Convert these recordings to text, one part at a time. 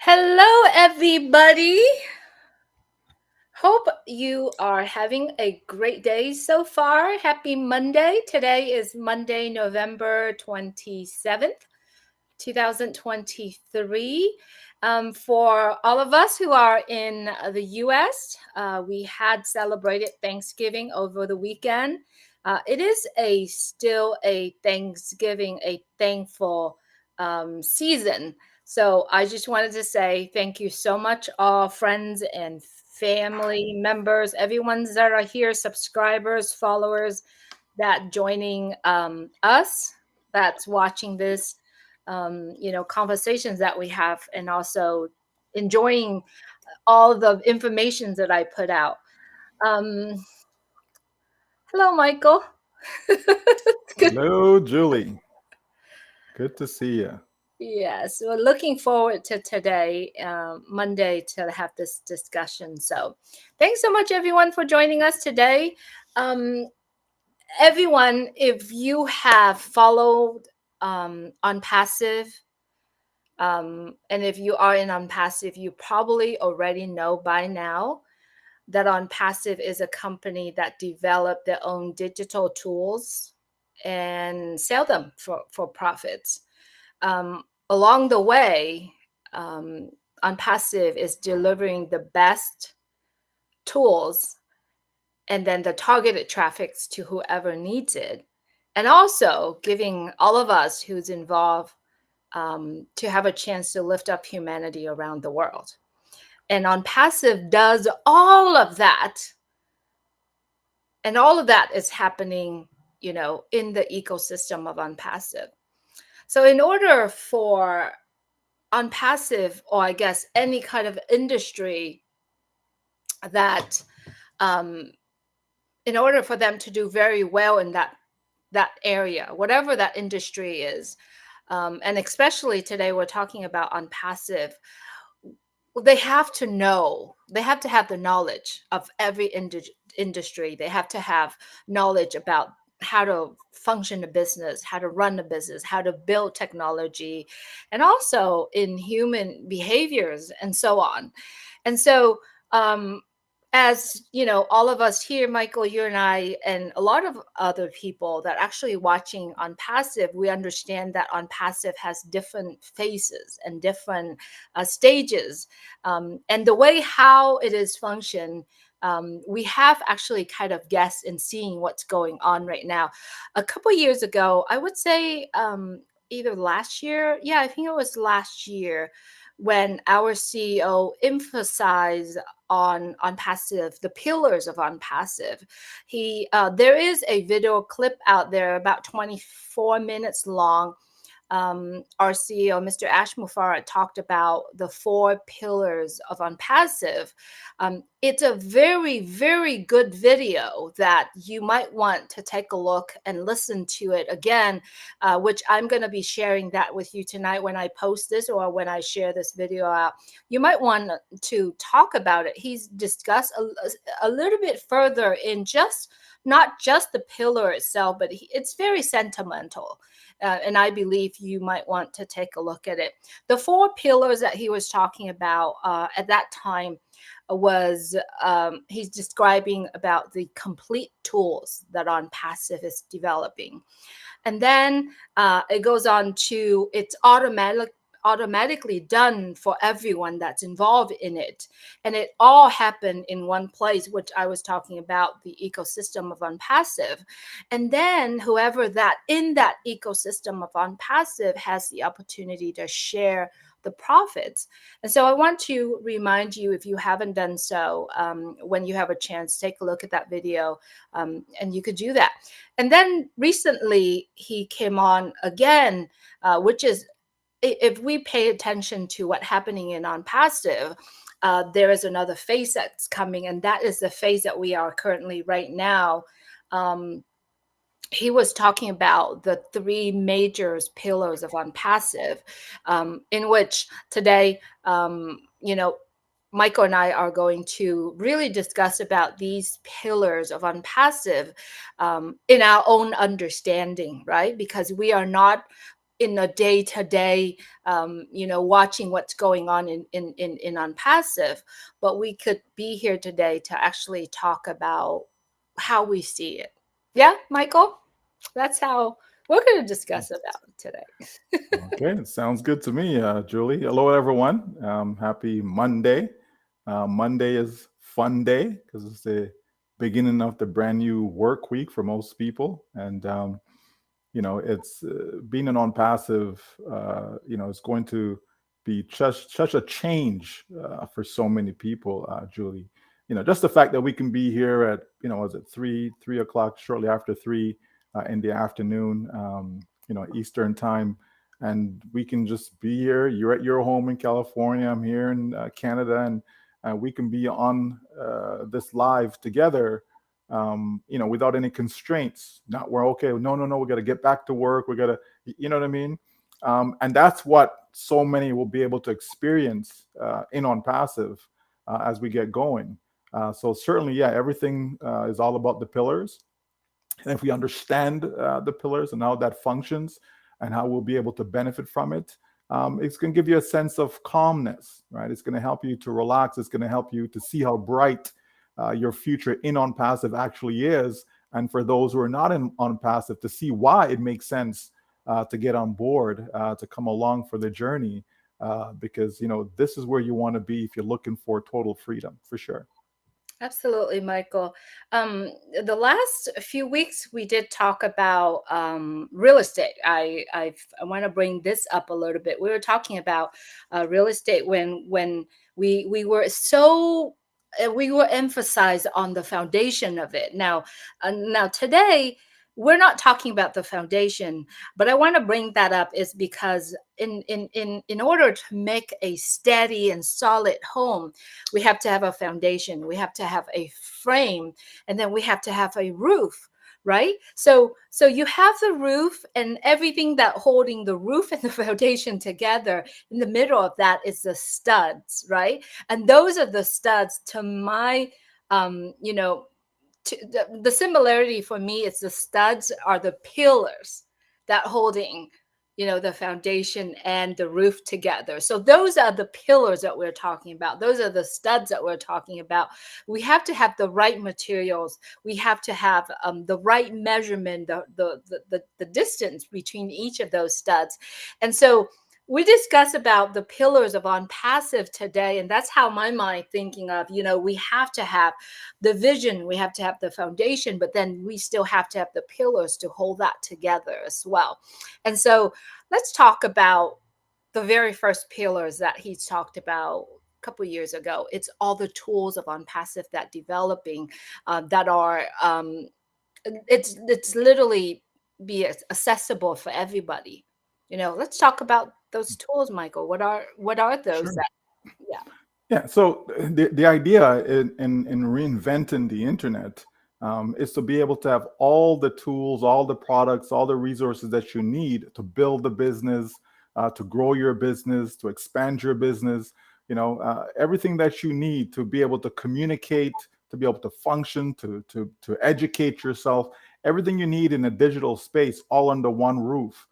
Hello, everybody. Hope you are having a great day so far. Happy Monday. Today is Monday, November 27th. 2023. For all of us who are in the US, we had celebrated Thanksgiving over the weekend. It is still a Thanksgiving, a thankful season. So I just wanted to say thank you so much, all friends and family members, everyone's that are here, subscribers, followers, that joining us, that's watching this conversations that we have, and also enjoying all the information that I put out. um Hello, Michael. Good. Hello, Julie. Good to see you. Yes, we're looking forward to today, Monday, to have this discussion. So thanks so much, everyone, for joining us today. um Everyone, if you have followed on passive, and if you are in OnPassive, you probably already know by now that OnPassive is a company that developed their own digital tools and sell them for profits. Along the way, um, OnPassive is delivering the best tools and then the targeted traffics to whoever needs it, and also giving all of us who's involved to have a chance to lift up humanity around the world. And OnPassive does all of that, and all of that is happening, in the ecosystem of OnPassive. So, in order for OnPassive, or I guess any kind of industry that, um, in order for them to do very well in that area, whatever that industry is, and especially today we're talking about OnPassive, they have to know, they have to have the knowledge of every industry. They have to have knowledge about how to function a business, how to run a business, how to build technology, and also in human behaviors and so on. And so, um, as you know, all of us here, Michael, you and I, and a lot of other people that actually watching on passive, we understand that on passive has different phases and different stages, and the way how it is function. We have actually kind of guessed and seeing what's going on right now. A couple years ago, I would say, either last year, yeah, I think it was last year, when our CEO emphasized on passive, the pillars of on passive. He There is a video clip out there about 24 minutes long. Our CEO, Mr. Ash Mufareh, talked about the four pillars of OnPassive. It's a very, very good video that you might want to take a look and listen to it again, which I'm going to be sharing that with you tonight when I post this or when I share this video out. You might want to talk about it. He's discussed a little bit further in just not just the pillar itself, but it's very sentimental. And I believe you might want to take a look at it. The four pillars that he was talking about at that time was, he's describing about the complete tools that OnPassive is developing. And then it goes on to it's automatically done for everyone that's involved in it, and it all happened in one place, which I was talking about, the ecosystem of OnPassive. And then whoever that in that ecosystem of OnPassive has the opportunity to share the profits. And so I want to remind you, if you haven't done so, when you have a chance, take a look at that video, and you could do that. And then recently he came on again, which is, if we pay attention to what's happening in OnPassive, there is another phase that's coming, and that is the phase that we are currently right now. He was talking about the three major pillars of OnPassive, in which today, Michael and I are going to really discuss about these pillars of OnPassive, in our own understanding, right? Because we are not in a day to day, watching what's going on in on passive, but we could be here today to actually talk about how we see it. Yeah, Michael, that's how we're going to discuss about it today. Okay, sounds good to me, Julie. Hello, everyone. Happy Monday. Monday is fun day because it's the beginning of the brand new work week for most people, and it's being a non-passive. It's going to be such a change for so many people, Julie. Just the fact that we can be here at was it 3 o'clock, shortly after 3 in the afternoon, Eastern time, and we can just be here. You're at your home in California. I'm here in Canada, and we can be on this live together, without any constraints. Not where, okay, no, no, no, we got to get back to work. We got to, you know what I mean? And that's what so many will be able to experience in on passive as we get going. So certainly, yeah, everything is all about the pillars. And if we understand the pillars and how that functions and how we'll be able to benefit from it, it's going to give you a sense of calmness, right? It's going to help you to relax. It's going to help you to see how bright your future in on passive actually is. And for those who are not in on passive, to see why it makes sense to get on board, to come along for the journey, because this is where you want to be if you're looking for total freedom, for sure. Absolutely, Michael. Um, the last few weeks we did talk about real estate. I want to bring this up a little bit. We were talking about real estate when we were so we were emphasized on the foundation of it. Now today we're not talking about the foundation, but I want to bring that up is because in order to make a steady and solid home, we have to have a foundation, we have to have a frame, and then we have to have a roof, right? So you have the roof and everything that holding the roof and the foundation together. In the middle of that is the studs, right? And those are the studs to my you know the similarity for me is the studs are the pillars that holding the foundation and the roof together. So those are the pillars that we're talking about, those are the studs that we're talking about. We have to have the right materials, we have to have the right measurement, the distance between each of those studs. And so we discuss about the pillars of on passive today, and that's how my mind thinking of, we have to have the vision, we have to have the foundation, but then we still have to have the pillars to hold that together as well. And so let's talk about the very first pillars that he talked about a couple of years ago. It's all the tools of on passive that developing that are it's literally be accessible for everybody. Let's talk about those tools, Michael. What are those Sure. that, yeah. Yeah. So the idea in reinventing the internet is to be able to have all the tools, all the products, all the resources that you need to build the business, to grow your business, to expand your business. Everything that you need to be able to communicate, to be able to function, to educate yourself. Everything you need in a digital space, all under one roof.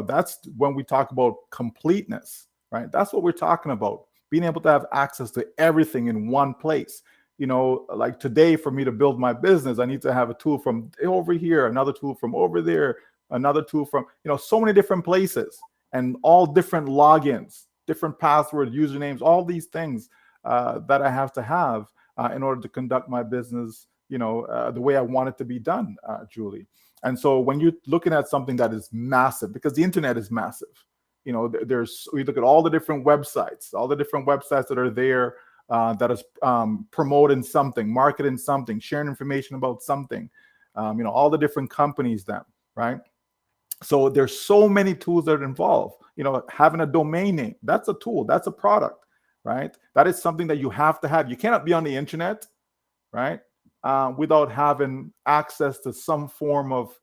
That's when we talk about completeness, right? That's what we're talking about, being able to have access to everything in one place. Like today, for me to build my business, I need to have a tool from over here, another tool from over there, another tool from, so many different places, and all different logins, different password, usernames, all these things that I have to have in order to conduct my business, the way I want it to be done, Julie. And so when you're looking at something that is massive, because the internet is massive, there's, we look at all the different websites that are there, that is promoting something, marketing something, sharing information about something, all the different companies then, right? So there's so many tools that are involved. Having a domain name, that's a tool, that's a product, right? That is something that you have to have. You cannot be on the internet, right? Without having access to some form of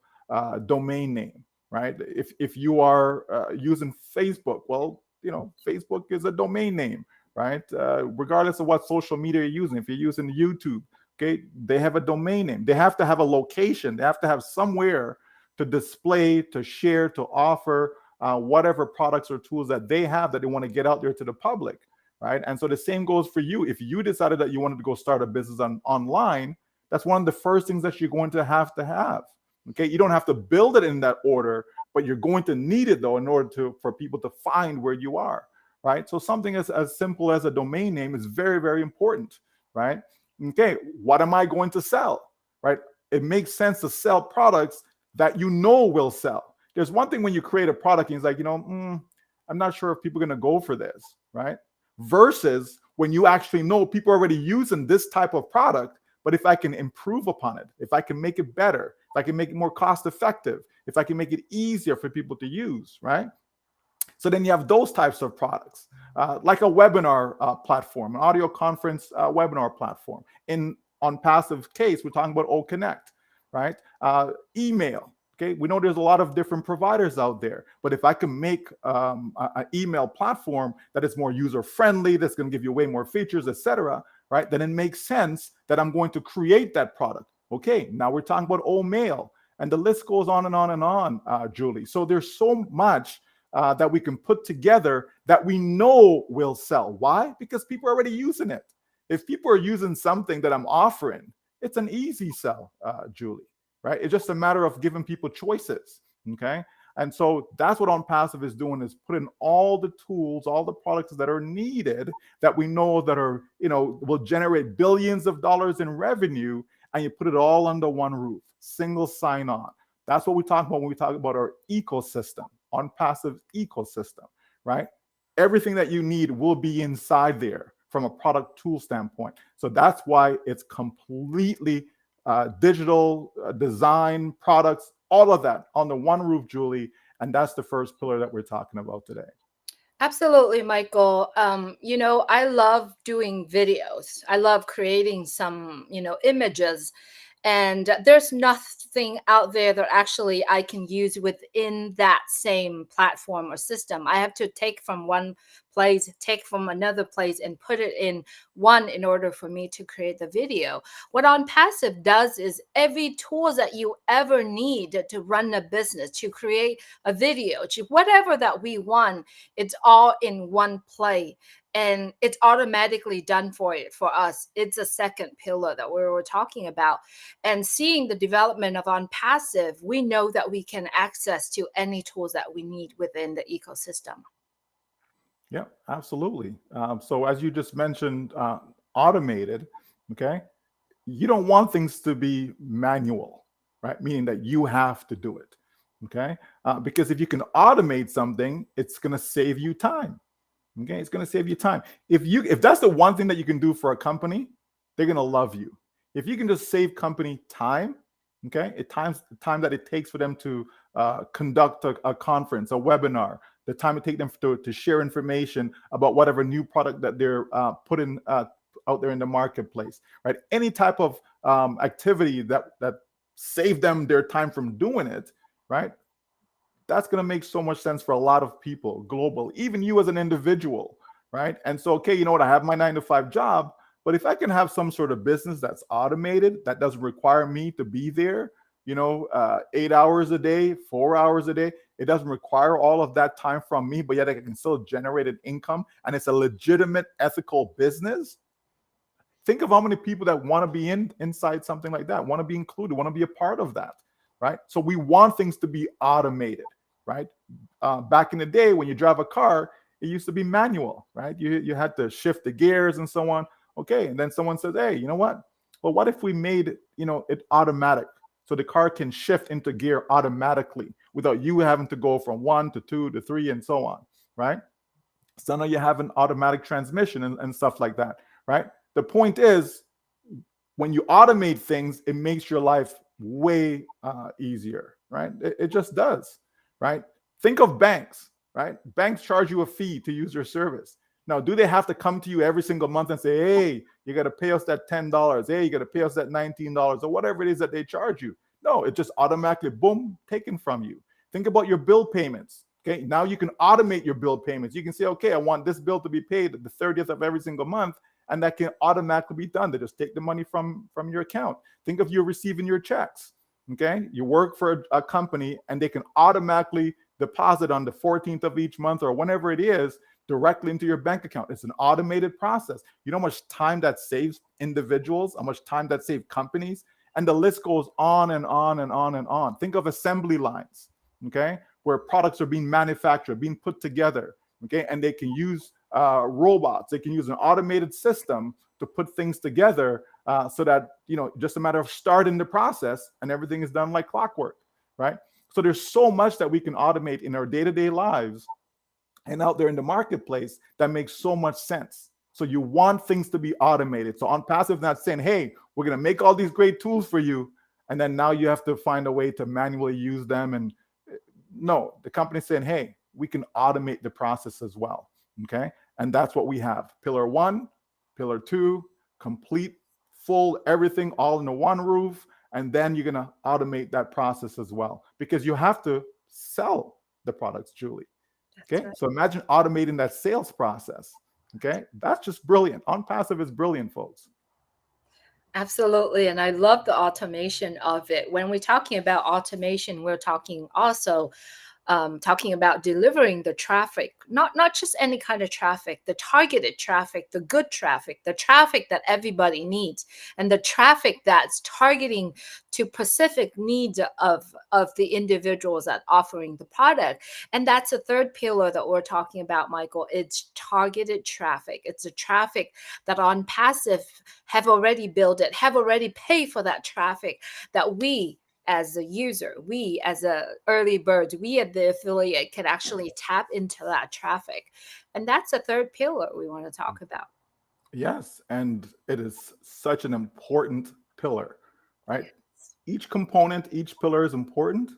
domain name, right? If you are using Facebook, well, Facebook is a domain name, right? Regardless of what social media you're using, if you're using YouTube, okay, they have a domain name. They have to have a location. They have to have somewhere to display, to share, to offer whatever products or tools that they have that they want to get out there to the public, right? And so the same goes for you. If you decided that you wanted to go start a business online, that's one of the first things that you're going to have to have. Okay, you don't have to build it in that order, but you're going to need it though in order to for people to find where you are, right? So something as simple as a domain name is very, very important, right? Okay, what am I going to sell, right? It makes sense to sell products that you know will sell. There's one thing when you create a product and it's like, I'm not sure if people are going to go for this, right? Versus when you actually know people are already using this type of product, but if I can improve upon it, if I can make it better, if I can make it more cost effective, if I can make it easier for people to use, right? So then you have those types of products, like a webinar platform, an audio conference webinar platform. On passive case, we're talking about O Connect, right? Email. Okay, we know there's a lot of different providers out there, but if I can make an email platform that is more user friendly, that's going to give you way more features, etc., right? Then it makes sense that I'm going to create that product. Okay, now we're talking about mail, and the list goes on and on and on, Julie. So there's so much that we can put together that we know will sell. Why? Because people are already using it. If people are using something that I'm offering, it's an easy sell, Julie, right? It's just a matter of giving people choices, okay? And so that's what OnPassive is doing, is putting all the tools, all the products that are needed that we know that are, will generate billions of dollars in revenue, and you put it all under one roof, single sign-on. That's what we talk about when we talk about our ecosystem, OnPassive ecosystem, right? Everything that you need will be inside there from a product tool standpoint. So that's why it's completely digital design, products, all of that on the one roof, Julie. And that's the first pillar that we're talking about today. Absolutely, Michael. I love doing videos. I love creating some, images. And there's nothing out there that actually I can use within that same platform or system. I have to take from one place, take from another place, and put it in one in order for me to create the video. What On Passive does is every tools that you ever need to run a business, to create a video, to whatever that we want, it's all in one play, and it's automatically done for us. It's a second pillar that we were talking about. And seeing the development of On Passive, we know that we can access to any tools that we need within the ecosystem. Yeah, absolutely. So as you just mentioned, automated, okay? You don't want things to be manual, right? Meaning that you have to do it, okay? Because if you can automate something, it's going to save you time. Okay, it's going to save you time. If that's the one thing that you can do for a company, they're going to love you. If you can just save company time, okay, the time that it takes for them to conduct a conference, a webinar, the time it takes them to share information about whatever new product that they're putting out there in the marketplace, right? Any type of activity that save them their time from doing it, right? That's going to make so much sense for a lot of people global, even you as an individual, right? And so, okay, you know what? I have my 9 to 5 job, but if I can have some sort of business that's automated, that doesn't require me to be there, 8 hours a day, 4 hours a day, it doesn't require all of that time from me, but yet I can still generate an income, and it's a legitimate, ethical business. Think of how many people that want to be inside something like that, want to be included, want to be a part of that, right? So we want things to be automated, right? Back in the day when you drive a car, it used to be manual, right? You had to shift the gears and so on. Okay, and then someone says, hey, you know what? Well, what if we made it automatic, so the car can shift into gear automatically without you having to go from 1 to 2 to 3 and so on, right? So now you have an automatic transmission and stuff like that, right? The point is, when you automate things, it makes your life way easier, right? It just does, right? Think of banks, right? Banks charge you a fee to use your service. Now, do they have to come to you every single month and say, hey, you got to pay us that $10, hey, you got to pay us that $19, or whatever it is that they charge you? No, it just automatically, boom, taken from you. Think about your bill payments. Okay, now you can automate your bill payments. You can say, okay, I want this bill to be paid the 30th of every single month, and that can automatically be done. They just take the money from your account. Think of you receiving your checks. Okay, you work for a company, and they can automatically deposit on the 14th of each month or whenever it is directly into your bank account. It's an automated process. You know how much time that saves individuals, how much time that saves companies, and the list goes on and on and on and on. Think of assembly lines, okay, where products are being manufactured, being put together, okay, and they can use robots. They can use an automated system to put things together so that, just a matter of starting the process and everything is done like clockwork, right? So there's so much that we can automate in our day-to-day lives and out there in the marketplace that makes so much sense. So you want things to be automated. So on passive, not saying, hey, we're going to make all these great tools for you, and then now you have to find a way to manually use them. And no, the company's saying, hey, we can automate the process as well. Okay. And that's what we have. Pillar 1, pillar 2, complete, full, everything all under one roof. And then you're going to automate that process as well, because you have to sell the products, Julie. Okay. Right. So imagine automating that sales process. Okay. That's just brilliant. On passive is brilliant, folks. Absolutely. And I love the automation of it. When we're talking about automation, we're talking also talking about delivering the traffic, not just any kind of traffic, the targeted traffic, the good traffic, the traffic that everybody needs, and the traffic that's targeting to specific needs of the individuals that offering the product. And that's a third pillar that we're talking about, Michael. It's targeted traffic. It's a traffic that on passive have already built it, have already paid for that traffic, that we as a user, we as a early bird, we at the affiliate can actually tap into that traffic. And that's a third pillar we want to talk about. Yes. And it is such an important pillar, right? Each component, each pillar is important,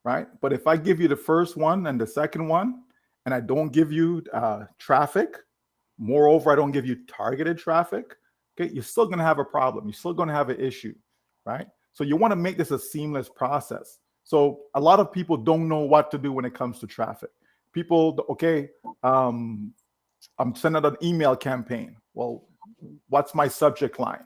right? But if I give you the first one and the second one, and I don't give you traffic, moreover, I don't give you targeted traffic, okay, you're still going to have a problem. You're still going to have an issue, right? So you want to make this a seamless process. So a lot of people don't know what to do when it comes to traffic. People, okay, I'm sending out an email campaign. Well, what's my subject line,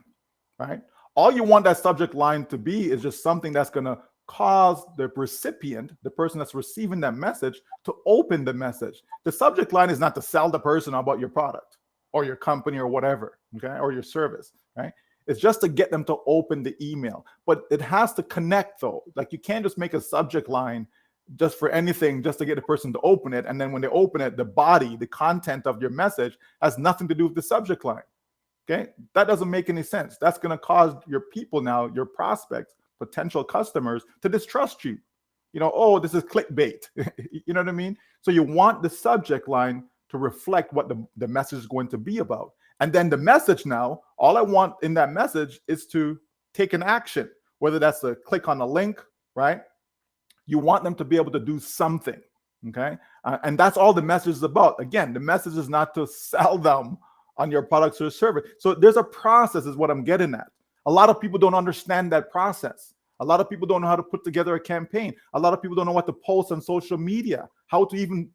right? All you want that subject line to be is just something that's going to cause the recipient, the person that's receiving that message, to open the message. The subject line is not to sell the person about your product or your company or whatever, okay, or your service, right? It's just to get them to open the email. But it has to connect, though. Like, you can't just make a subject line just for anything, just to get the person to open it. And then when they open it, the body, the content of your message has nothing to do with the subject line. Okay, that doesn't make any sense. That's going to cause your people now, your prospects, potential customers, to distrust you. Oh, this is clickbait. You know what I mean? So you want the subject line to reflect what the message is going to be about. And then the message now, all I want in that message is to take an action, whether that's to click on a link, right? You want them to be able to do something, okay? And that's all the message is about. Again, the message is not to sell them on your products or service. So there's a process is what I'm getting at. A lot of people don't understand that process. A lot of people don't know how to put together a campaign. A lot of people don't know what to post on social media, how to even,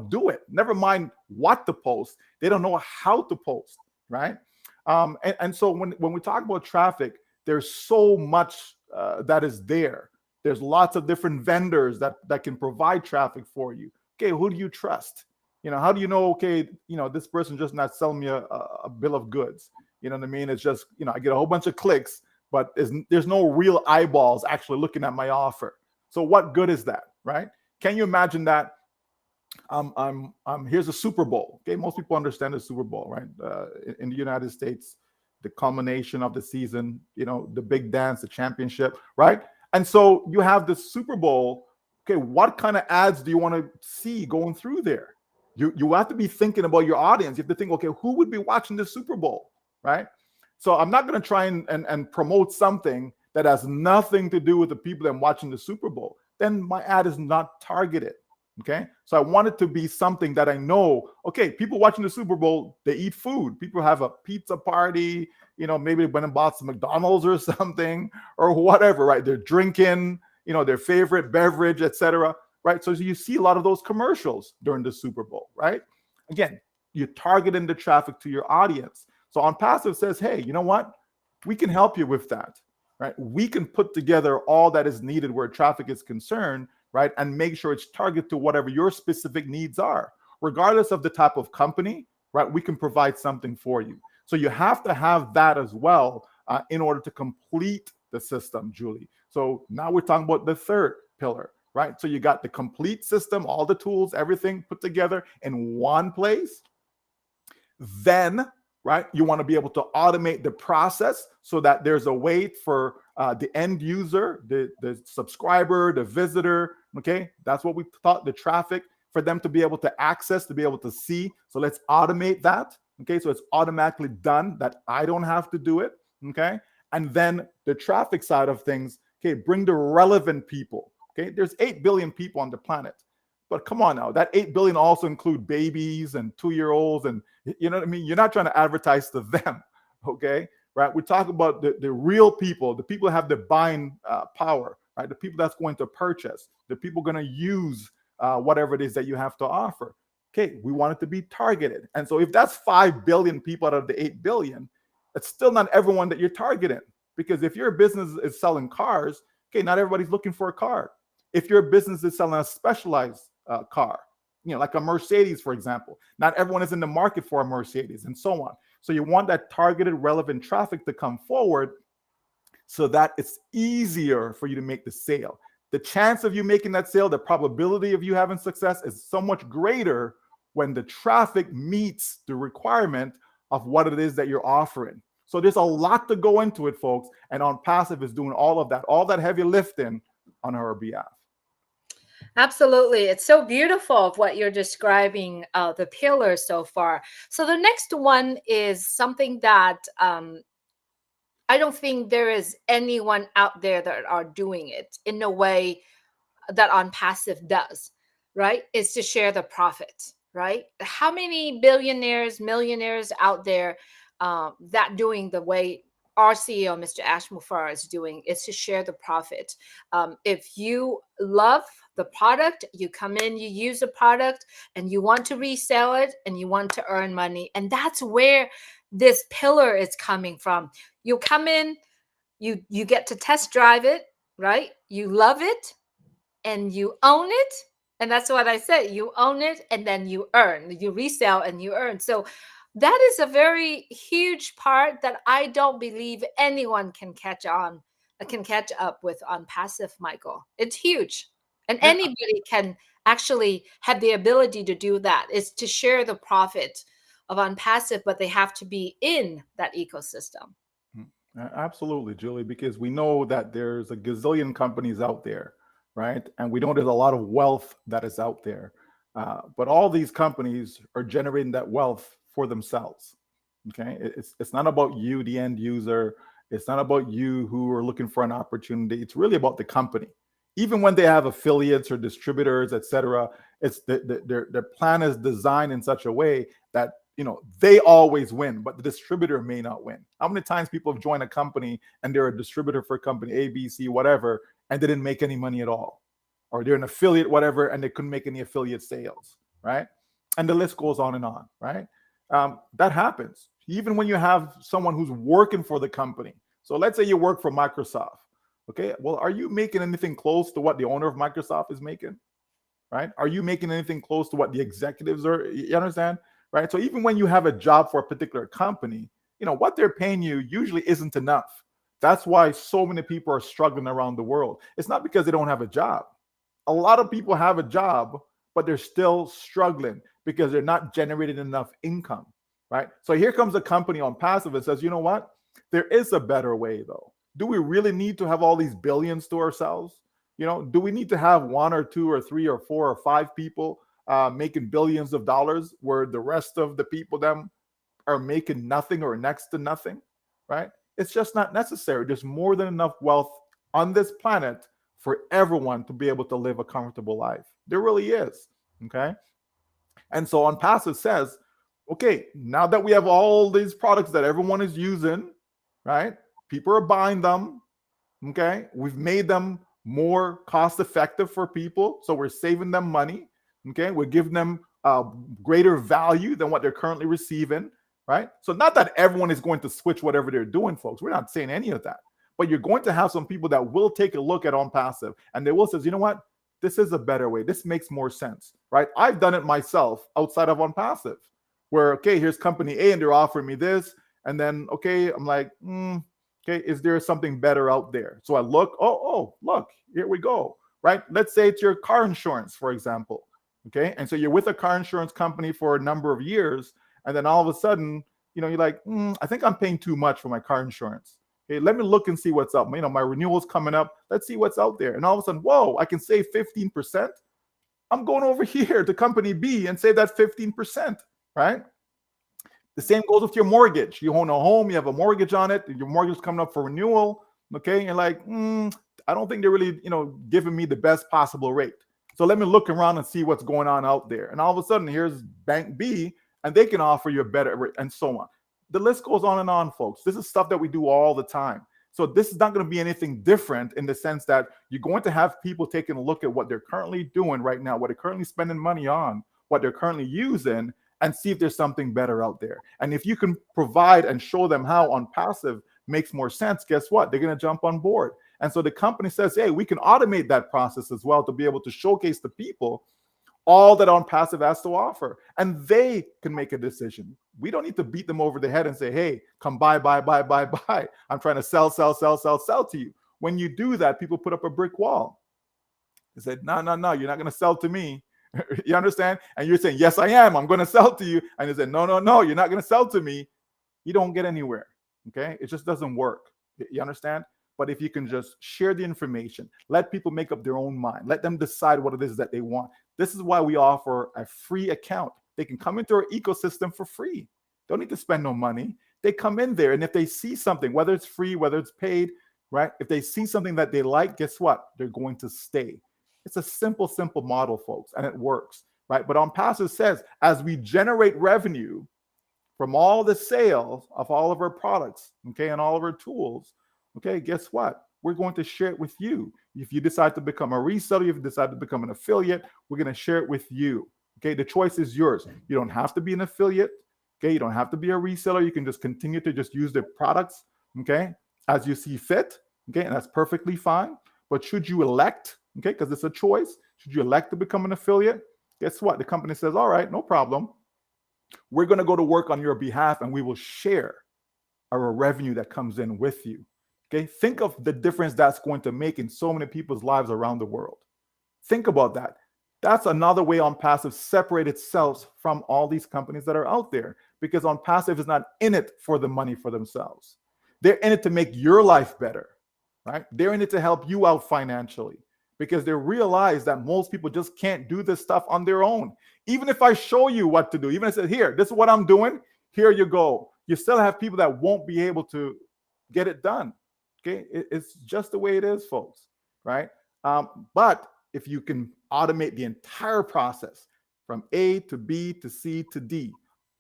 do it. Never mind what to post. They don't know how to post, right? And so when we talk about traffic, there's so much that is there. There's lots of different vendors that can provide traffic for you. Okay, who do you trust? How do you know, okay, this person just not selling me a bill of goods? You know what I mean? It's just, I get a whole bunch of clicks, but there's no real eyeballs actually looking at my offer. So what good is that, right? Can you imagine that? Here's a Super Bowl. Okay, most people understand the Super Bowl, right? In the United States, the culmination of the season, the big dance, the championship, right? And so you have the Super Bowl. Okay, what kind of ads do you want to see going through there? You have to be thinking about your audience. You have to think, okay, who would be watching the Super Bowl, right? So I'm not going to try and promote something that has nothing to do with the people that are watching the Super Bowl. Then my ad is not targeted. Okay, so I want it to be something that I know, okay, people watching the Super Bowl, they eat food. People have a pizza party, maybe they went and bought some McDonald's or something or whatever, right? They're drinking, their favorite beverage, etc. Right? So you see a lot of those commercials during the Super Bowl, right? Again, you're targeting the traffic to your audience. So on passive says, hey, you know what? We can help you with that, right? We can put together all that is needed where traffic is concerned right? And make sure it's targeted to whatever your specific needs are. Regardless of the type of company, right, we can provide something for you. So you have to have that as well in order to complete the system, Julie. So now we're talking about the third pillar, right? So you got the complete system, all the tools, everything put together in one place. Then, right, you want to be able to automate the process so that there's a way for the end user, the subscriber, the visitor, okay, that's what we thought, the traffic, for them to be able to access, to be able to see. So let's automate that, okay, so it's automatically done, that I don't have to do it, okay. And then the traffic side of things, okay, bring the relevant people, okay. There's 8 billion people on the planet. But come on now, that 8 billion also include babies and 2-year-olds, and you know what I mean? You're not trying to advertise to them, okay? Right? We talk about the real people, the people that have the buying power, right? The people that's going to purchase, the people going to use whatever it is that you have to offer. Okay, we want it to be targeted. And so if that's 5 billion people out of the 8 billion, it's still not everyone that you're targeting. Because if your business is selling cars, okay, not everybody's looking for a car. If your business is selling a specialized car, you know, like a Mercedes, for example, not everyone is in the market for a Mercedes, and so on. So you want that targeted, relevant traffic to come forward so that it's easier for you to make the sale. The chance of you making that sale, the probability of you having success is so much greater when the traffic meets the requirement of what it is that you're offering. So there's a lot to go into it, folks. And On Passive is doing all of that, all that heavy lifting on our behalf. Absolutely. It's so beautiful of what you're describing, the pillars so far. So the next one is something that I don't think there is anyone out there that are doing it in a way that On Passive does, right? Is to share the profit, right? How many billionaires, millionaires out there that doing the way our CEO, Mr. Ash Mufareh, is doing, is to share the profit. If you love the product, you come in, you use the product, and you want to resell it, and you want to earn money, and that's where this pillar is coming from. You come in, you get to test drive it, right? You love it, and you own it. And that's what I said. You own it and then you earn. You resell and you earn. So that is a very huge part that I don't believe anyone can catch on, can catch up with On Passive, Michael. It's huge. And Yeah, anybody can actually have the ability to do that, is to share the profit of On Passive, but they have to be in that ecosystem. absolutely, Julie, because we know that there's a gazillion companies out there, right? And we know there's a lot of wealth that is out there. But all these companies are generating that wealth for themselves. Okay. It's not about you, the end user. It's not about you who are looking for an opportunity. It's really about the company. Even when they have affiliates or distributors, et cetera, it's their plan is designed in such a way that they always win, but the distributor may not win. How many times people have joined a company and they're a distributor for company A, B, C, whatever, and they didn't make any money at all, or they're an affiliate, whatever, and they couldn't make any affiliate sales, right? And the list goes on, right? That happens even when you have someone who's working for the company. So let's say you work for Microsoft. Okay, well, are you making anything close to what the owner of Microsoft is making? Right? Are you making anything close to what the executives are? You understand? Right? So even when you have a job for a particular company, what they're paying you usually isn't enough. That's why so many people are struggling around the world. It's not because they don't have a job. A lot of people have a job, but they're still struggling because they're not generating enough income, right? So here comes a company On Passive and says, you know what? There is a better way, though. Do we really need to have all these billions to ourselves? Do we need to have one or two or three or four or five people making billions of dollars where the rest of the people them are making nothing or next to nothing, right? It's just not necessary. There's more than enough wealth on this planet for everyone to be able to live a comfortable life. There really is, okay? And so On Passive says, okay, now that we have all these products that everyone is using, right? People are buying them, okay? We've made them more cost effective for people. So we're saving them money, okay? We're giving them greater value than what they're currently receiving, right? So not that everyone is going to switch whatever they're doing, folks. We're not saying any of that. But you're going to have some people that will take a look at On Passive and they will say, you know what? this is a better way. This makes more sense, right? I've done it myself outside of on passive, where okay, here's company A and they're offering me this, and then okay, I'm like, okay, is there something better out there? So I look, look, here we go, right? Let's say it's your car insurance, for example, okay, and so you're with a car insurance company for a number of years, and then all of a sudden, you're like, I think I'm paying too much for my car insurance. Okay, let me look and see what's up. My renewal's coming up. Let's see what's out there. And all of a sudden, whoa, I can save 15%. I'm going over here to company B and save that 15%, right? The same goes with your mortgage. You own a home, you have a mortgage on it, your mortgage is coming up for renewal. Okay, you're like, I don't think they're really, giving me the best possible rate. So let me look around and see what's going on out there. And all of a sudden, here's Bank B, and they can offer you a better rate, and so on. The list goes on and on, folks. This is stuff that we do all the time. So this is not going to be anything different in the sense that you're going to have people taking a look at what they're currently doing right now, what they're currently spending money on, what they're currently using, and see if there's something better out there. And if you can provide and show them how on passive makes more sense, guess what? They're going to jump on board. And so the company says, hey, we can automate that process as well to be able to showcase to people all that on passive has to offer. And they can make a decision. We don't need to beat them over the head and say, hey, come buy, buy, buy, buy, buy. I'm trying to sell, sell, sell, sell, sell to you. When you do that, people put up a brick wall. They said, no, no, no, you're not going to sell to me. You understand? And you're saying, yes, I am. I'm going to sell to you. And they said, no, no, no, you're not going to sell to me. You don't get anywhere. Okay? It just doesn't work. You understand? But if you can just share the information, let people make up their own mind, let them decide what it is that they want. This is why we offer a free account. They can come into our ecosystem for free. Don't need to spend no money. They come in there, and if they see something, whether it's free, whether it's paid, right? If they see something that they like, guess what? They're going to stay. It's a simple, simple model, folks, and it works, right? But on passive says, as we generate revenue from all the sales of all of our products, okay, and all of our tools, okay, guess what? We're going to share it with you. If you decide to become a reseller, if you decide to become an affiliate, we're going to share it with you. Okay, the choice is yours. You don't have to be an affiliate. Okay, you don't have to be a reseller. You can just continue to just use their products, okay, as you see fit. Okay, and that's perfectly fine. But should you elect, okay, because it's a choice, should you elect to become an affiliate, guess what? The company says, all right, no problem. We're going to go to work on your behalf and we will share our revenue that comes in with you. Okay, think of the difference that's going to make in so many people's lives around the world. Think about that. That's another way on passive separate itself from all these companies that are out there, because on passive is not in it for the money for themselves. They're in it to make your life better, right? They're in it to help you out financially, because they realize that most people just can't do this stuff on their own. Even if I show you what to do, even if I say, here, this is what I'm doing, here you go. You still have people that won't be able to get it done. Okay, it's just the way it is, folks, right? But if you can automate the entire process from A to B to C to D,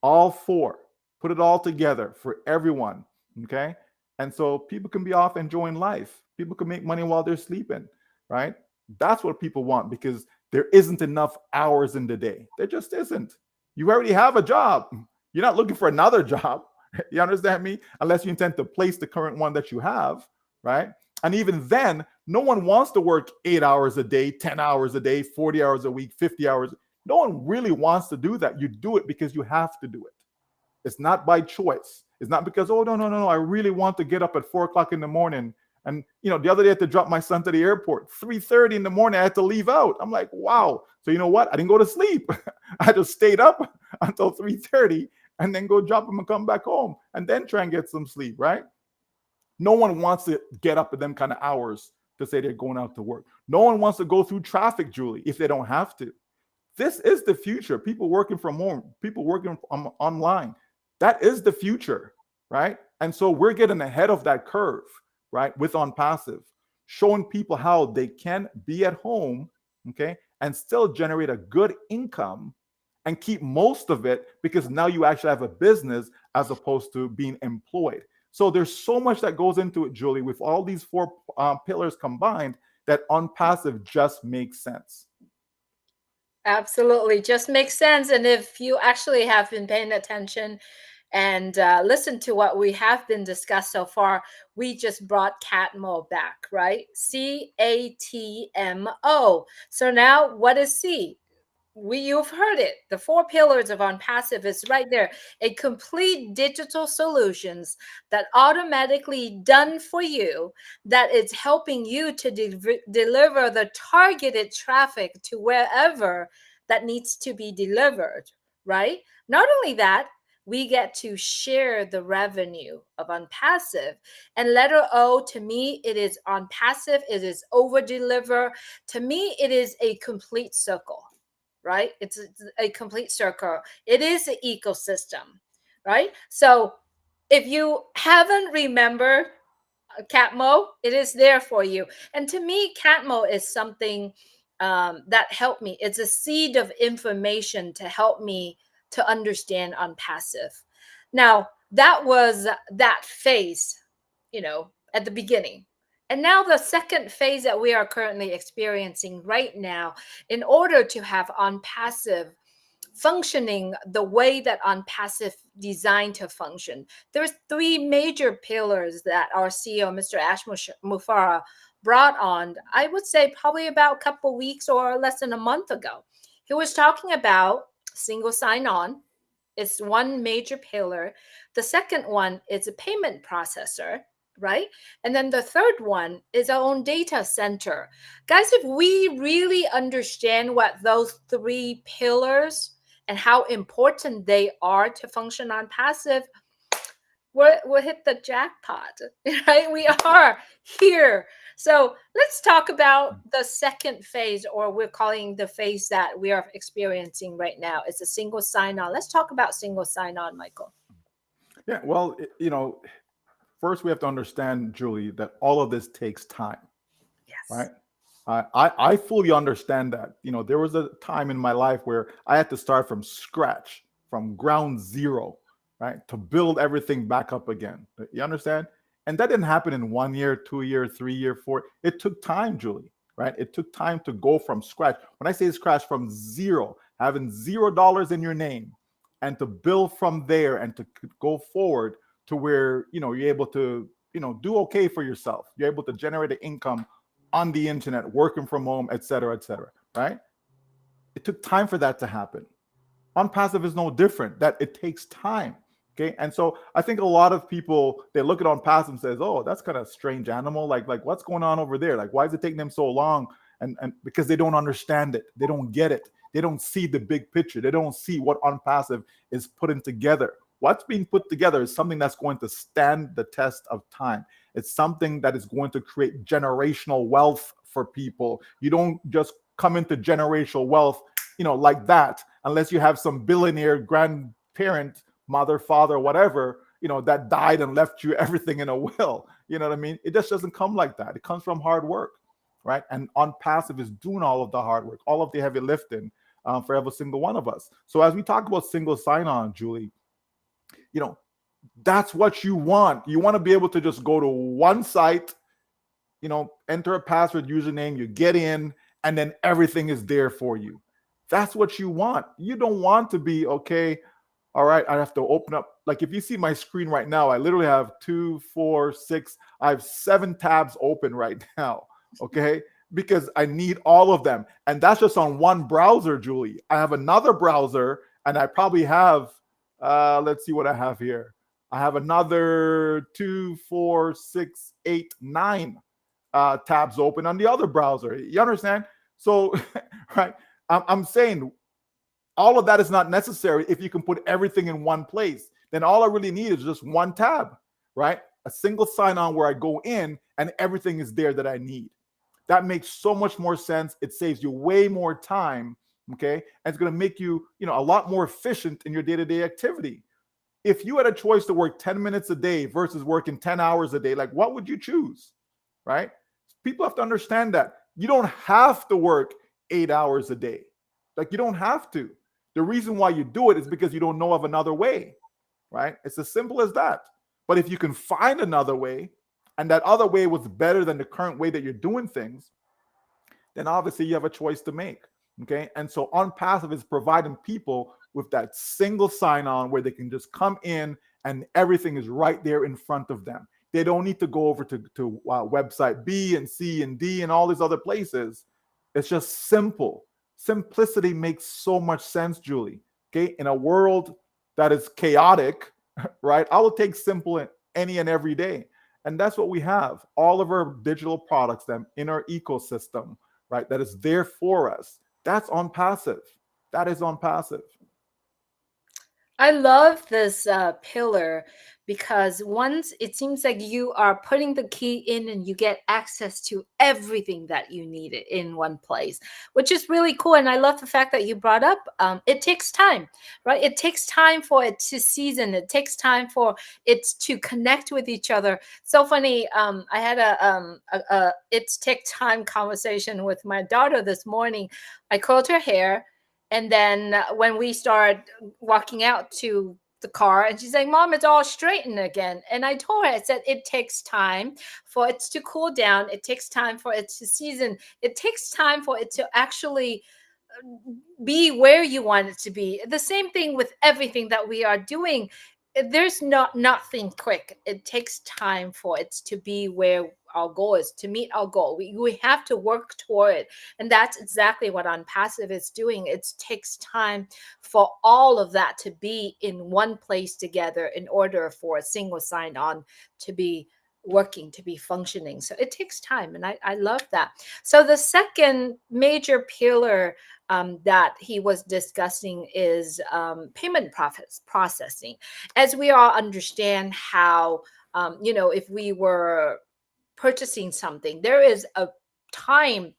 all four, put it all together for everyone, okay? And so people can be off enjoying life. People can make money while they're sleeping, right? That's what people want, because there isn't enough hours in the day. There just isn't. You already have a job. You're not looking for another job. You understand me? Unless you intend to place the current one that you have, right? And even then, no one wants to work 8 hours a day, 10 hours a day, 40 hours a week, 50 hours. No one really wants to do that. You do it because you have to do it. It's not by choice. It's not because, oh, no, no, no, no, I really want to get up at 4 o'clock in the morning. And, the other day I had to drop my son to the airport, 3:30 in the morning, I had to leave out. I'm like, wow. So you know what? I didn't go to sleep. I just stayed up until 3:30 and then go drop him and come back home and then try and get some sleep, right? No one wants to get up at them kind of hours to say they're going out to work. No one wants to go through traffic, Julie, if they don't have to. This is the future. People working from home, people working online. That is the future, right? And so we're getting ahead of that curve, right? With On Passive, showing people how they can be at home, okay, and still generate a good income and keep most of it, because now you actually have a business as opposed to being employed. So there's so much that goes into it, Julie, with all these four pillars combined, that On Passive just makes sense. Absolutely. Just makes sense. And if you actually have been paying attention and listen to what we have been discussed so far. We just brought Catmo back, right? CATMO. So now what is C? You've heard it. The four pillars of on passive is right there. A complete digital solutions that automatically done for you, that it's helping you to deliver the targeted traffic to wherever that needs to be delivered, right? Not only that, we get to share the revenue of on passive. And letter O, to me, it is on passive, it is over deliver. To me, it is a complete circle, right? It's a complete circle. It is an ecosystem, right? So if you haven't remembered Catmo, it is there for you. And to me, Catmo is something that helped me. It's a seed of information to help me to understand on passive. Now, that was that phase, at the beginning. And now the second phase that we are currently experiencing right now, in order to have on passive functioning the way that on passive designed to function, there's three major pillars that our CEO, Mr. Ash Mufara, brought on, I would say probably about a couple weeks or less than a month ago. He was talking about single sign on. It's one major pillar. The second one is a payment processor, right? And then the third one is our own data center. Guys, if we really understand what those three pillars and how important they are to function on passive, we'll hit the jackpot, right? We are here. So let's talk about the second phase, or we're calling the phase that we are experiencing right now. It's a single sign on. Let's talk about single sign on, Michael. Yeah, well, first we have to understand, Julie, that all of this takes time, right? Yes. I fully understand that. There was a time in my life where I had to start from scratch, from ground zero, right, to build everything back up again. You understand? And that didn't happen in 1 year, 2 year, 3 year, four. It took time, Julie, right? It took time to go from scratch. When I say scratch, from zero, having $0 in your name, and to build from there and to go forward to where you're able to do okay for yourself. You're able to generate an income on the internet, working from home, et cetera, right? It took time for that to happen. On passive is no different. That it takes time. Okay. And so I think a lot of people, they look at on passive and says, oh, that's kind of a strange animal. Like what's going on over there? Like, why is it taking them so long? And because they don't understand it, they don't get it, they don't see the big picture, they don't see what on passive is putting together. What's being put together is something that's going to stand the test of time. It's something that is going to create generational wealth for people. You don't just come into generational wealth, like that, unless you have some billionaire grandparent, mother, father, whatever, that died and left you everything in a will. You know what I mean? It just doesn't come like that. It comes from hard work, right? And on passive is doing all of the hard work, all of the heavy lifting for every single one of us. So as we talk about single sign-on, Julie, that's what you want. You want to be able to just go to one site, enter a password, username, you get in, and then everything is there for you. That's what you want. You don't want to be, okay, all right, I have to open up. Like if you see my screen right now, I literally have 2, 4, 6, I have 7 tabs open right now, okay? Because I need all of them. And that's just on one browser, Julie. I have another browser, and I probably have, let's see what I have here. I have another 2, 4, 6, 8, 9 tabs open on the other browser. You understand? So, right, I'm saying all of that is not necessary if you can put everything in one place. Then all I really need is just one tab, right? A single sign-on where I go in and everything is there that I need. That makes so much more sense. It saves you way more time, okay? And it's going to make you, a lot more efficient in your day-to-day activity. If you had a choice to work 10 minutes a day versus working 10 hours a day, like what would you choose, right? People have to understand that you don't have to work 8 hours a day. Like you don't have to. The reason why you do it is because you don't know of another way, right? It's as simple as that. But if you can find another way, and that other way was better than the current way that you're doing things, then obviously you have a choice to make. Okay. And so on passive is providing people with that single sign-on where they can just come in and everything is right there in front of them. They don't need to go over to website B and C and D and all these other places. It's just simple. Simplicity makes so much sense, Julie. Okay, in a world that is chaotic, right? I will take simple any and every day. And that's what we have. All of our digital products, them in our ecosystem, right? That is there for us. That's on passive. That is on passive. I love this pillar because once it seems like you are putting the key in and you get access to everything that you need it in one place, which is really cool. And I love the fact that you brought up it takes time, right? It takes time for it to season, it takes time for it to connect with each other. So funny. I had a it's take time conversation with my daughter this morning. I curled her hair. And then when we start walking out to the car, and she's like, Mom, it's all straightened again. And I told her, I said, it takes time for it to cool down. It takes time for it to season. It takes time for it to actually be where you want it to be. The same thing with everything that we are doing. There's nothing quick. It takes time for it to be where our goal is, to meet our goal. We have to work toward it. And that's exactly what on passive is doing. It takes time for all of that to be in one place together in order for a single sign on to be working, to be functioning. So it takes time. And I love that. So the second major pillar that he was discussing is payment profits processing. As we all understand how, if we were purchasing something, there is a time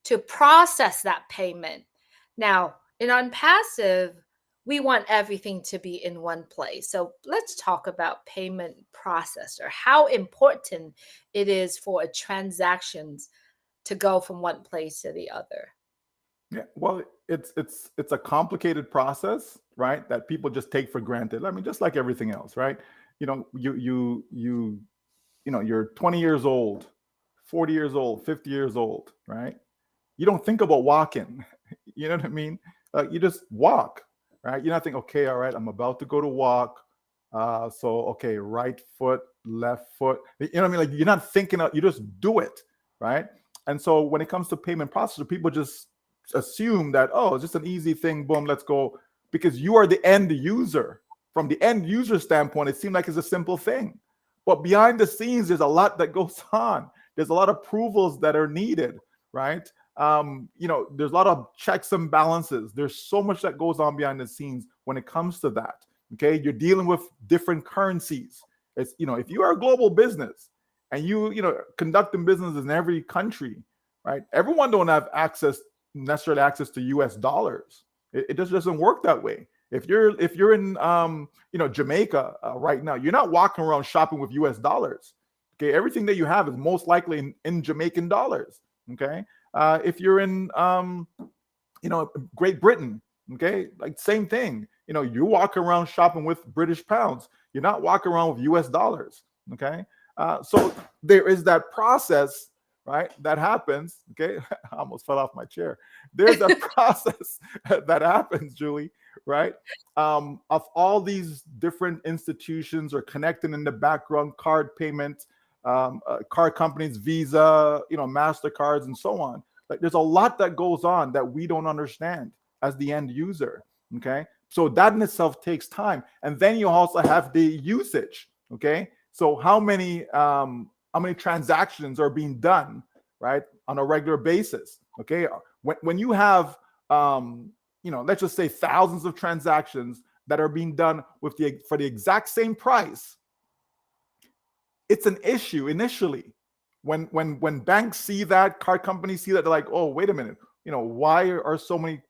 to process that payment. Now, in unpassive, we want everything to be in one place. So let's talk about payment processor, how important it is for a transactions to go from one place to the other. Yeah, well, it's a complicated process, right? That people just take for granted. I mean, just like everything else, right? You're 20 years old, 40 years old, 50 years old, right? You don't think about walking. You know what I mean? You just walk, right? You're not thinking, okay, all right, I'm about to go to walk. So okay, right foot, left foot. You know what I mean? Like you're not thinking, you just do it, right? And so when it comes to payment processor, people just assume that, oh, it's just an easy thing, boom, let's go. Because you are the end user. From the end user standpoint, it seems like it's a simple thing. But behind the scenes, there's a lot that goes on. There's a lot of approvals that are needed, right? There's a lot of checks and balances. There's so much that goes on behind the scenes when it comes to that. Okay, you're dealing with different currencies. It's if you are a global business and conducting businesses in every country, right? Everyone don't have necessarily access to U.S. dollars. It just doesn't work that way. If you're in Jamaica right now, you're not walking around shopping with U.S. dollars. Okay, everything that you have is most likely in Jamaican dollars. Okay, if you're in Great Britain, okay, like same thing. You walk around shopping with British pounds. You're not walking around with U.S. dollars. Okay, so there is that process, right? That happens. Okay, I almost fell off my chair. There's a process that happens, Julie, right? Of all these different institutions are connecting in the background, card payments, card companies, Visa, MasterCards, and so on. Like there's a lot that goes on that we don't understand as the end user. Okay, so that in itself takes time, and then you also have the usage. Okay, so how many transactions are being done, right, on a regular basis? Okay, when you have let's just say thousands of transactions that are being done for the exact same price, it's an issue initially. When banks see that, card companies see that, they're like, oh, wait a minute, why are so many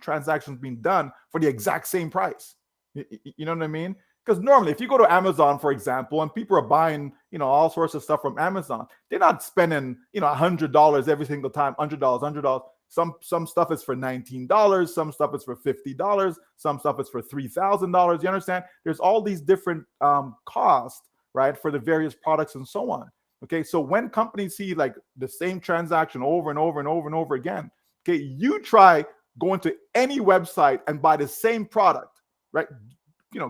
transactions being done for the exact same price? You know what I mean? Because normally, if you go to Amazon, for example, and people are buying, all sorts of stuff from Amazon, they're not spending, $100 every single time, $100. Some stuff is for $19, some stuff is for $50, some stuff is for $3,000. You understand? There's all these different costs, right, for the various products and so on. Okay, so when companies see like the same transaction over and over and over and over again, okay, you try going to any website and buy the same product, right?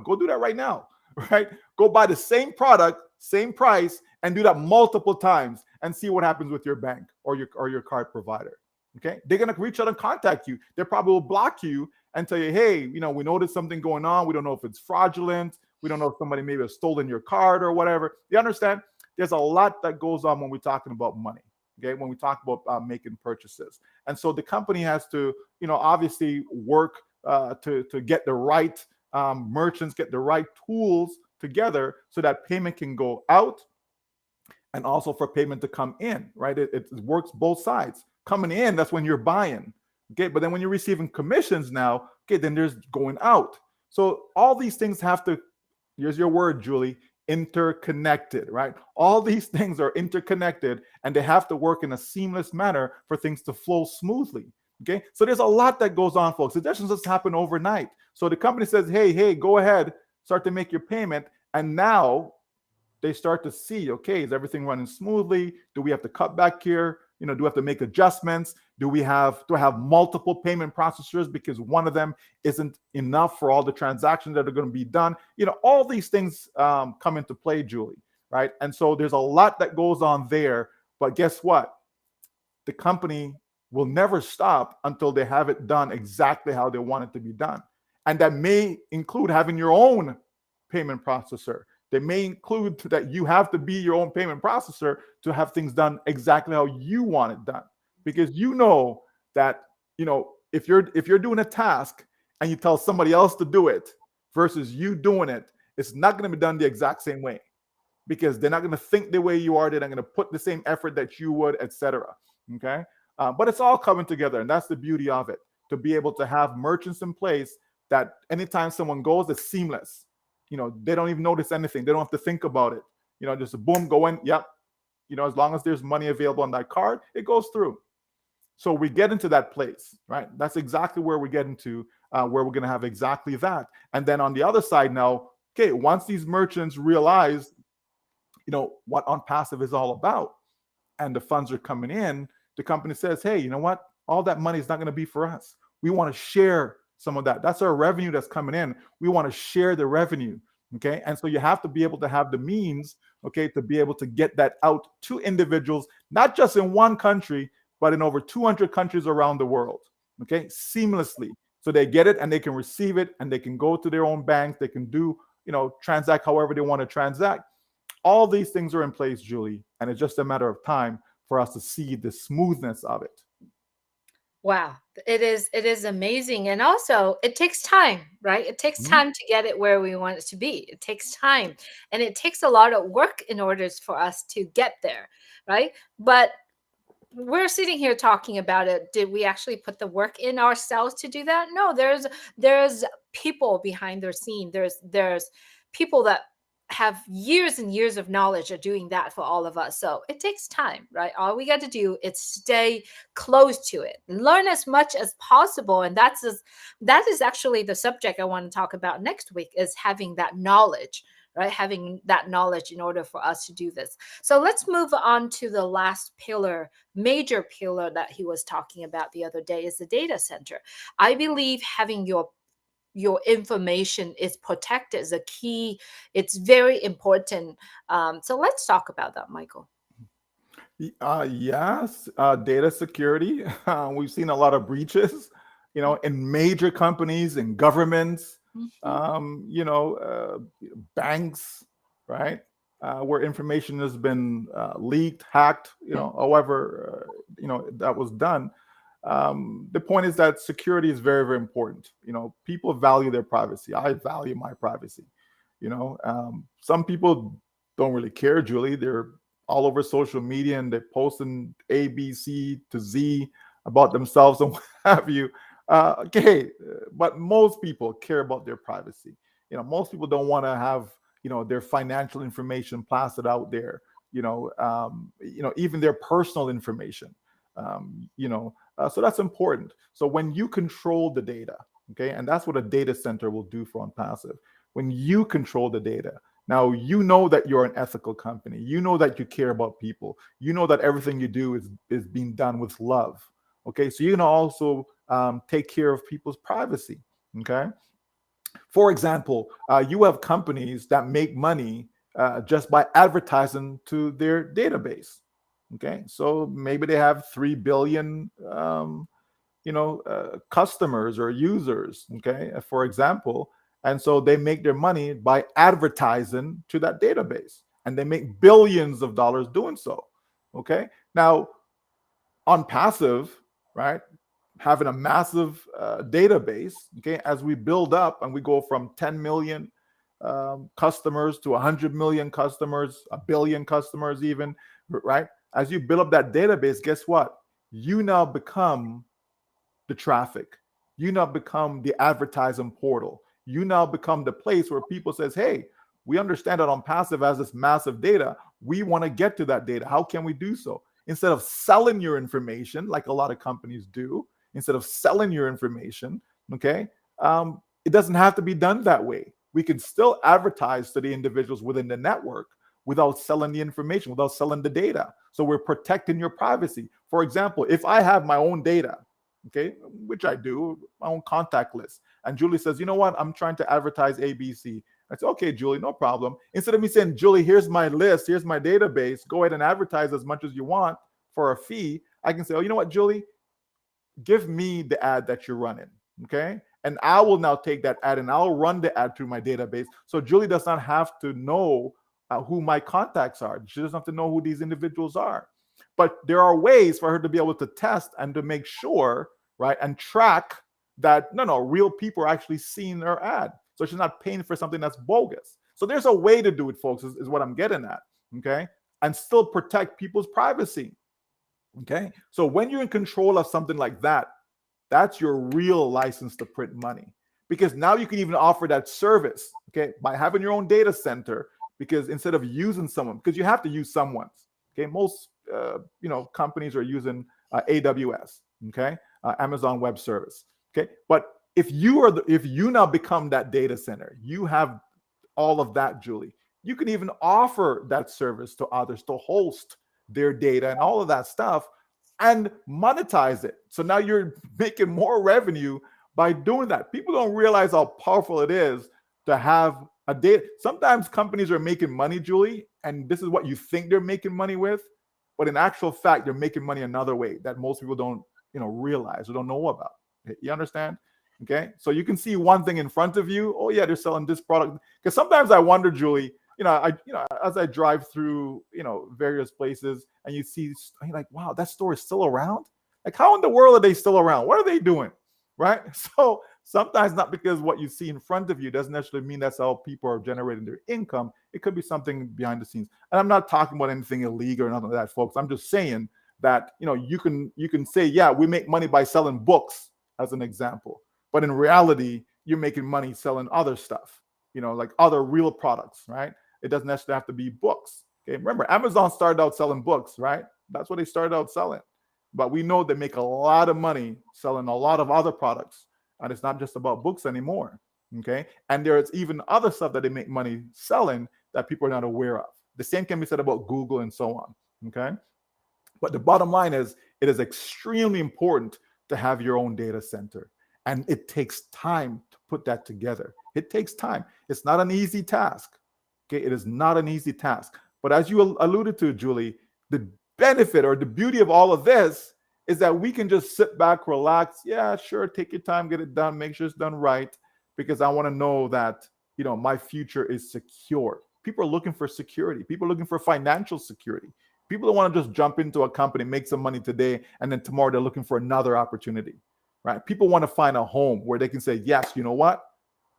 Go do that right now, right? Go buy the same product, same price, and do that multiple times and see what happens with your bank or your card provider. Okay, they're gonna reach out and contact you. They probably will block you and tell you, hey, we noticed something going on. We don't know if it's fraudulent. We don't know if somebody maybe has stolen your card or whatever. You understand? There's a lot that goes on when we're talking about money. Okay, when we talk about making purchases, and so the company has to, obviously work to get the right merchants, get the right tools together so that payment can go out and also for payment to come in, right? It works both sides. Coming in, that's when you're buying, okay? But then when you're receiving commissions now, okay, then there's going out. So all these things have to, here's your word, Julie, interconnected, right? All these things are interconnected and they have to work in a seamless manner for things to flow smoothly. Okay, so there's a lot that goes on, folks. It doesn't just happen overnight. So the company says, hey, go ahead, start to make your payment. And now they start to see, okay, is everything running smoothly? Do we have to cut back here? Do we have to make adjustments? Do I have multiple payment processors because one of them isn't enough for all the transactions that are going to be done? All these things come into play, Julie, right? And so there's a lot that goes on there. But guess what? The company will never stop until they have it done exactly how they want it to be done. And that may include having your own payment processor. They may include that you have to be your own payment processor to have things done exactly how you want it done. Because that, if you're doing a task and you tell somebody else to do it versus you doing it, it's not going to be done the exact same way because they're not going to think the way you are. They're not going to put the same effort that you would, etc. Okay. But it's all coming together. And that's the beauty of it, to be able to have merchants in place that anytime someone goes, it's seamless. They don't even notice anything. They don't have to think about it. Just a boom, go in. Yep. As long as there's money available on that card, it goes through. So we get into that place, right? That's exactly where we get into, where we're going to have exactly that. And then on the other side now, okay, once these merchants realize, what OnPassive is all about, and the funds are coming in, the company says, hey, you know what? All that money is not going to be for us. We want to share some of that. That's our revenue that's coming in. We want to share the revenue. Okay. And so you have to be able to have the means, okay, to be able to get that out to individuals, not just in one country, but in over 200 countries around the world. Okay. Seamlessly. So they get it and they can receive it and they can go to their own banks. They can do, transact however they want to transact. All these things are in place, Julie, and it's just a matter of time for us to see the smoothness of it. Wow, it is amazing. And also it takes time, right? It takes Mhm. time to get it where we want it to be. It takes time. And it takes a lot of work in order for us to get there, right? But we're sitting here talking about it. Did we actually put the work in ourselves to do that? No, there's people behind the scene. There's people that have years and years of knowledge of doing that for all of us. So it takes time, right? All we got to do is stay close to it, learn as much as possible. And that is actually the subject I want to talk about next week, is having that knowledge, right? Having that knowledge in order for us to do this. So let's move on to the last pillar, major pillar that he was talking about the other day, is the data center. I believe having your information is protected is a key. It's very important. So let's talk about that, Michael. Yes, data security. We've seen a lot of breaches, in major companies and governments, Mhm. um, you know, uh, banks, right? Where information has been leaked, hacked, however, that was done. The point is that security is very, very important. People value their privacy. I value my privacy. Some people don't really care, Julie. They're all over social media and they're posting A, B, C to Z about themselves and what have you. Okay, but most people care about their privacy. Most people don't want to have their financial information plastered out there. Even their personal information. So that's important. So when you control the data, okay, and that's what a data center will do for OnPassive. When you control the data, now you know that you're an ethical company. You know that you care about people. You know that everything you do is being done with love. Okay, so you can also take care of people's privacy. Okay, For example, you have companies that make money just by advertising to their database. Okay, so maybe they have 3 billion, customers or users. Okay, for example, and so they make their money by advertising to that database, and they make billions of dollars doing so. Okay, now on passive, right? Having a massive database, okay, as we build up and we go from 10 million customers to 100 million customers, a billion customers, even, right? As you build up that database, guess what? You now become the traffic. You now become the advertising portal. You now become the place where people says, hey, we understand that on passive has this massive data. We want to get to that data. How can we do so? Instead of selling your information like a lot of companies do, instead of selling your information, okay, it doesn't have to be done that way. We can still advertise to the individuals within the network without selling the information, without selling the data. So we're protecting your privacy. For example, if I have my own data, okay, which I do, my own contact list. And Julie says, you know what, I'm trying to advertise ABC. I say, okay, Julie, no problem. Instead of me saying, Julie, here's my list, here's my database, go ahead and advertise as much as you want for a fee, I can say, oh, you know what, Julie, give me the ad that you're running. Okay. And I will now take that ad and I'll run the ad through my database. So Julie does not have to know who my contacts are. She doesn't have to know who these individuals are. But there are ways for her to be able to test and to make sure, right, and track that no, real people are actually seeing her ad. So she's not paying for something that's bogus. So there's a way to do it, folks, is what I'm getting at. Okay. And still protect people's privacy. Okay. So when you're in control of something like that, that's your real license to print money. Because now you can even offer that service, okay, by having your own data center. Because instead of using someone, because you have to use someone's, okay, most companies are using AWS, okay, Amazon Web Service, okay. But if you now become that data center, you have all of that, Julie. You can even offer that service to others to host their data and all of that stuff and monetize it. So now you're making more revenue by doing that. People don't realize how powerful it is to have a data. Sometimes companies are making money, Julie, and this is what you think they're making money with, but in actual fact, they're making money another way that most people don't, realize or don't know about. You understand? Okay, so you can see one thing in front of you. Oh yeah, they're selling this product. Because sometimes I wonder, Julie, as I drive through, various places, and you see, you're like, wow, that store is still around. Like, how in the world are they still around? What are they doing, right? So sometimes not because what you see in front of you doesn't necessarily mean that's how people are generating their income. It could be something behind the scenes. And I'm not talking about anything illegal or nothing like that, folks. I'm just saying that you can say, yeah, we make money by selling books, as an example, but in reality, you're making money selling other stuff, like other real products, right? It doesn't necessarily have to be books. Okay, remember, Amazon started out selling books, right? That's what they started out selling. But we know they make a lot of money selling a lot of other products, and it's not just about books anymore. Okay, and there's even other stuff that they make money selling that people are not aware of. The same can be said about Google and so on. Okay, but the bottom line is, it is extremely important to have your own data center. And it takes time to put that together. It takes time. It's not an easy task. Okay, it is not an easy task. But as you alluded to, Julie, the benefit or the beauty of all of this is that we can just sit back, relax. Yeah, sure, take your time, get it done, make sure it's done right, because I want to know that my future is secure. People are looking for security. People are looking for financial security. People don't want to just jump into a company, make some money today, and then tomorrow they're looking for another opportunity, right? People want to find a home where they can say, yes, you know what?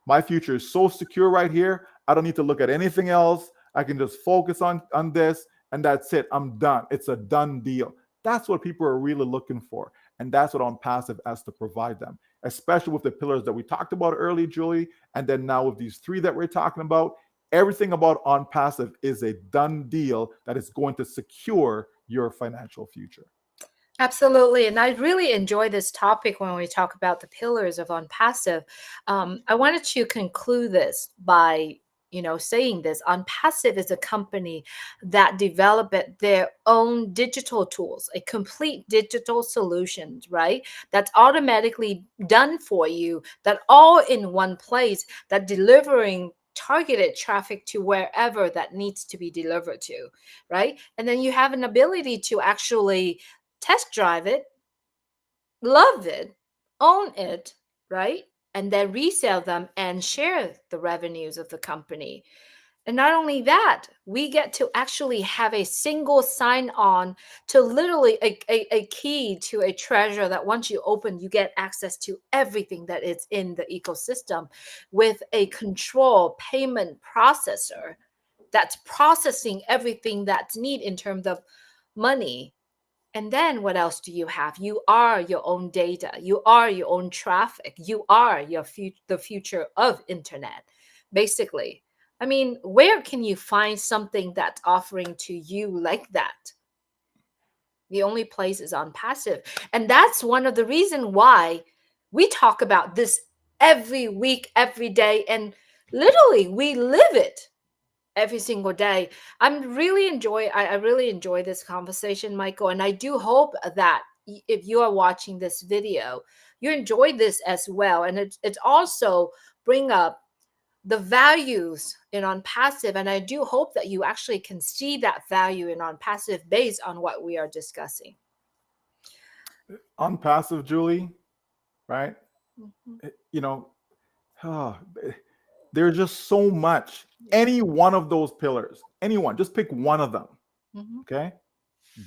My future is so secure right here. I don't need to look at anything else. I can just focus on this, and that's it. I'm done. It's a done deal. That's what people are really looking for. And that's what On Passive has to provide them, especially with the pillars that we talked about early, Julie. And then now with these three that we're talking about, everything about On Passive is a done deal that is going to secure your financial future. Absolutely. And I really enjoy this topic when we talk about the pillars of on passive. I wanted to conclude this by saying this. On Passive is a company that developed their own digital tools, a complete digital solutions, right? That's automatically done for you, that all in one place, that delivering targeted traffic to wherever that needs to be delivered to, right? And then you have an ability to actually test drive it, love it, own it, right? And then resell them and share the revenues of the company. And not only that, we get to actually have a single sign on to literally a key to a treasure that once you open, you get access to everything that is in the ecosystem with a control payment processor that's processing everything that's needed in terms of money. And then what else do you have? You are your own data. You are your own traffic. You are the future of internet, basically. I mean, where can you find something that's offering to you like that? The only place is on Passive. And that's one of the reason why we talk about this every week, every day, and literally we live it every single day. I really enjoy this conversation, Michael, and I do hope that if you are watching this video, you enjoy this as well, and it's also bring up the values in on passive, and I do hope that you actually can see that value in on passive based on what we are discussing. On passive, Julie, right? Mhm. You know, ah, there's just so much. Any one of those pillars, anyone, just pick one of them. Mhm. Okay.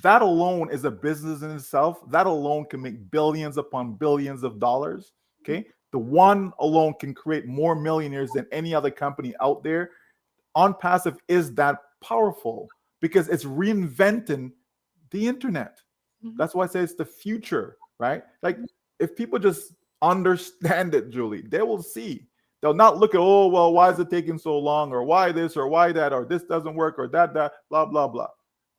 That alone is a business in itself. That alone can make billions upon billions of dollars. Okay. The one alone can create more millionaires than any other company out there. On passive is that powerful because it's reinventing the internet. Mhm. That's why I say it's the future, right? Like if people just understand it, Julie, they will see. They'll not look at, oh, well, why is it taking so long, or why this, or why that, or this doesn't work, or that, blah, blah, blah.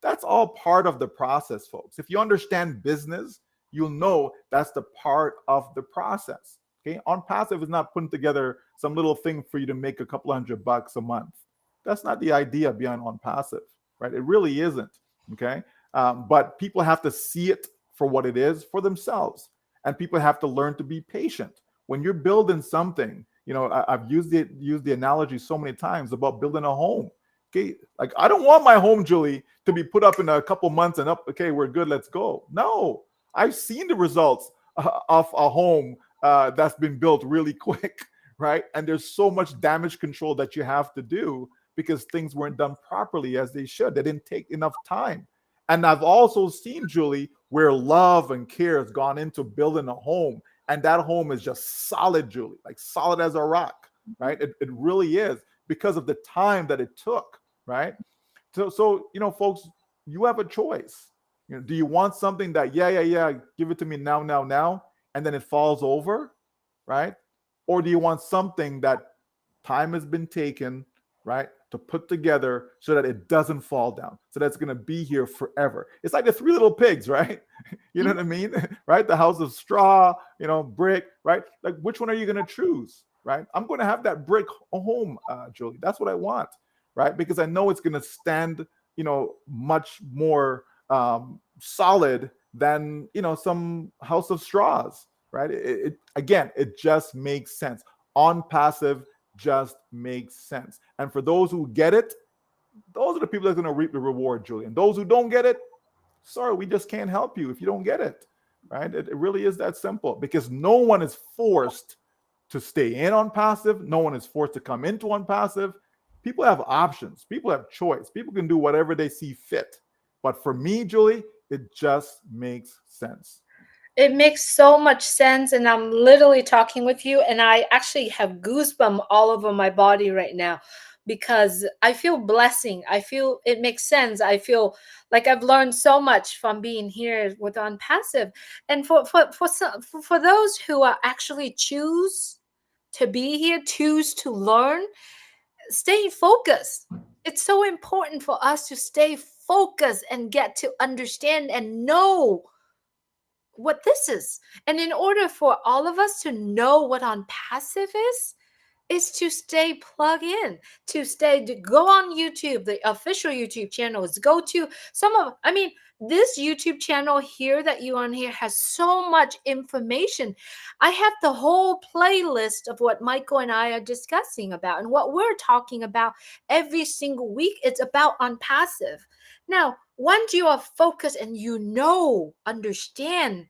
That's all part of the process, folks. If you understand business, you'll know that's the part of the process. Okay. On passive is not putting together some little thing for you to make a couple $100 a month. That's not the idea behind on passive, right? It really isn't. Okay. But people have to see it for what it is for themselves, and people have to learn to be patient. When you're building something, I've used the analogy so many times about building a home. Okay, like I don't want my home, Julie, to be put up in a couple months and up. Okay, we're good, let's go. No, I've seen the results of a home that's been built really quick, right? And there's so much damage control that you have to do because things weren't done properly as they should. They didn't take enough time. And I've also seen, Julie, where love and care has gone into building a home, and that home is just solid, Julie, like solid as a rock, right? It really is because of the time that it took, right? So folks, you have a choice. Do you want something that, yeah, give it to me now, and then it falls over, right? Or do you want something that time has been taken, right, to put together so that it doesn't fall down, so that's going to be here forever? It's like the three little pigs, right? You know what I mean? Right? The house of straw, brick, right? Like, which one are you going to choose, right? I'm going to have that brick home, Julie. That's what I want, right? Because I know it's going to stand, much more solid than, some house of straws, right? Again, it just makes sense. On passive just makes sense. And for those who get it, those are the people that are going to reap the reward, Julian. Those who don't get it, sorry, we just can't help you if you don't get it, right? It really is that simple because no one is forced to stay in on passive. No one is forced to come into on passive. People have options. People have choice. People can do whatever they see fit. But for me, Julie, it just makes sense. It makes so much sense, and I'm literally talking with you, and I actually have goosebumps all over my body right now because I feel blessing. I feel it makes sense. I feel like I've learned so much from being here with on passive, and for those who are actually choose to be here, choose to learn, stay focused. It's so important for us to stay focused and get to understand and know what this is. And in order for all of us to know what on passive is, is to stay plugged in, to go on YouTube, the official YouTube channels. Go to some of, I mean, this YouTube channel here that you on here has so much information. I have the whole playlist of what Michael and I are discussing about and what we're talking about every single week. It's about unpassive. Now, once you are focused and understand,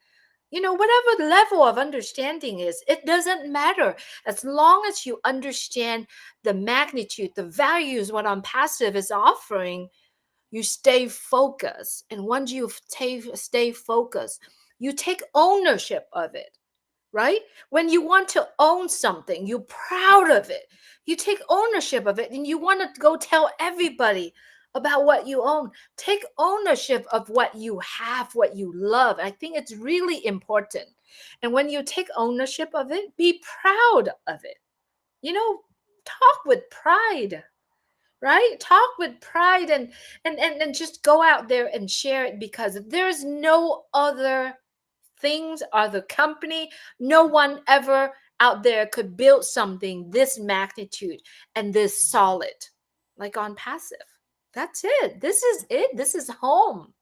whatever the level of understanding is, it doesn't matter. As long as you understand the magnitude, the values, what unpassive is offering, you stay focused. And once you stay focused, you take ownership of it, right? When you want to own something, you're proud of it. You take ownership of it and you want to go tell everybody about what you own. Take ownership of what you have, what you love. I think it's really important. And when you take ownership of it, be proud of it. You know, talk with pride, right? Talk with pride, and just go out there and share it, because there's no other things or the company, no one ever out there could build something this magnitude and this solid like on passive. That's it. This is it. This is home.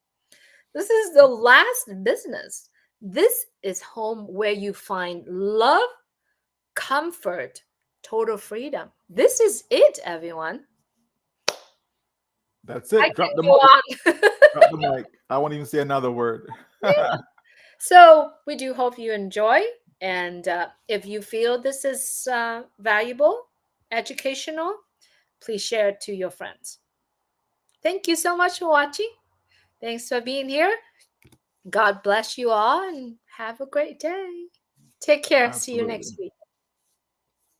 This is the last business. This is home where you find love, comfort, total freedom. This is it, everyone. That's I it. Drop can the go mic. on. Drop the mic. I won't even say another word. So we do hope you enjoy. And if you feel this is valuable, educational, please share it to your friends. Thank you so much for watching. Thanks for being here. God bless you all and have a great day. Take care. See you next Absolutely. week.